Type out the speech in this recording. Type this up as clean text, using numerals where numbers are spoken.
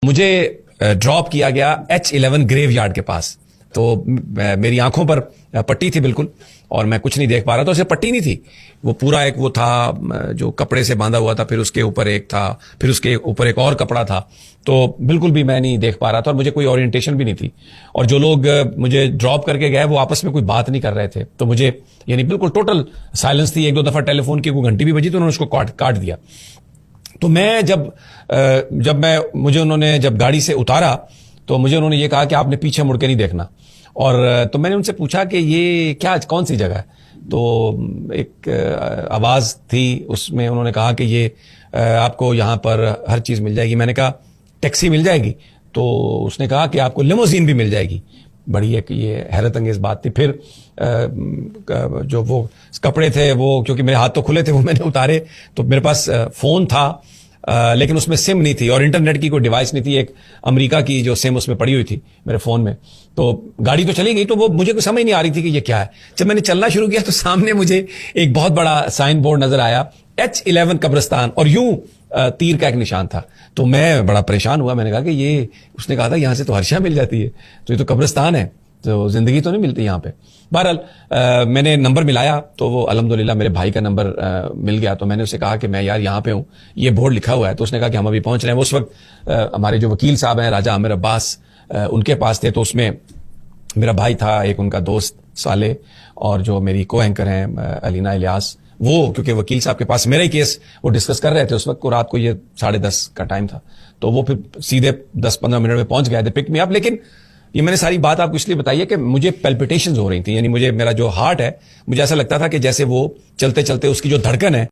مجھے ڈراپ کیا گیا H11 گریو یارڈ کے پاس. تو میری آنکھوں پر پٹی تھی بالکل, اور میں کچھ نہیں دیکھ پا رہا تھا. اسے پٹی نہیں تھی, وہ پورا ایک وہ تھا جو کپڑے سے باندھا ہوا تھا, پھر اس کے اوپر ایک تھا, پھر اس کے اوپر ایک اور کپڑا تھا. تو بالکل بھی میں نہیں دیکھ پا رہا تھا, اور مجھے کوئی اورینٹیشن بھی نہیں تھی. اور جو لوگ مجھے ڈراپ کر کے گئے وہ آپس میں کوئی بات نہیں کر رہے تھے. تو مجھے یعنی بالکل ٹوٹل سائلنس تھی. ایک دو دفعہ ٹیلی فون کی کوئی گھنٹی بھی بجی تو انہوں نے اس کو کاٹ دیا. تو میں مجھے انہوں نے جب گاڑی سے اتارا تو مجھے انہوں نے یہ کہا کہ آپ نے پیچھے مڑ کے نہیں دیکھنا. اور تو میں نے ان سے پوچھا کہ یہ کیا کون سی جگہ ہے. تو ایک آواز تھی, اس میں انہوں نے کہا کہ یہ آپ کو یہاں پر ہر چیز مل جائے گی. میں نے کہا ٹیکسی مل جائے گی؟ تو اس نے کہا کہ آپ کو لیموزین بھی مل جائے گی. بڑی ایک یہ حیرت انگیز بات تھی. پھر جو وہ کپڑے تھے وہ کیونکہ میرے ہاتھ تو کھلے تھے وہ میں نے اتارے. تو میرے پاس فون تھا لیکن اس میں سم نہیں تھی اور انٹرنیٹ کی کوئی ڈیوائس نہیں تھی. ایک امریکہ کی جو سم اس میں پڑی ہوئی تھی میرے فون میں. تو گاڑی تو چلی گئی, تو وہ مجھے کوئی سمجھ نہیں آ رہی تھی کہ یہ کیا ہے. جب میں نے چلنا شروع کیا تو سامنے مجھے ایک بہت بڑا سائن بورڈ نظر آیا, H11 قبرستان, اور یوں تیر کا ایک نشان تھا. تو میں بڑا پریشان ہوا. میں نے کہا کہ یہ, اس نے کہا تھا یہاں سے تو ہر شے مل جاتی ہے, تو یہ تو قبرستان ہے, تو زندگی تو نہیں ملتی یہاں پہ. بہرحال میں نے نمبر ملایا تو وہ الحمدللہ میرے بھائی کا نمبر مل گیا. تو میں نے اسے کہا کہ میں یار یہاں پہ ہوں, یہ بورڈ لکھا ہوا ہے. تو اس نے کہا کہ ہم ابھی پہنچ رہے ہیں. اس وقت ہمارے جو وکیل صاحب ہیں راجہ عامر عباس, ان کے پاس تھے. تو اس میں میرا بھائی تھا, ایک ان کا دوست صالح, اور جو میری کو اینکر ہیں علینا الیاس. وہ کیونکہ وکیل صاحب کے پاس میرا ہی کیس وہ ڈسکس کر رہے تھے اس وقت کو, رات کو یہ 10:30 کا ٹائم تھا. تو وہ پھر سیدھے 10-15 منٹ میں پہنچ گئے تھے پک می اپ. لیکن یہ میں نے ساری بات آپ کو اس لیے بتائی ہے کہ مجھے پیلپیٹیشنز ہو رہی تھیں. یعنی میرا جو ہارٹ ہے, مجھے ایسا لگتا تھا کہ جیسے وہ چلتے چلتے اس کی جو دھڑکن ہے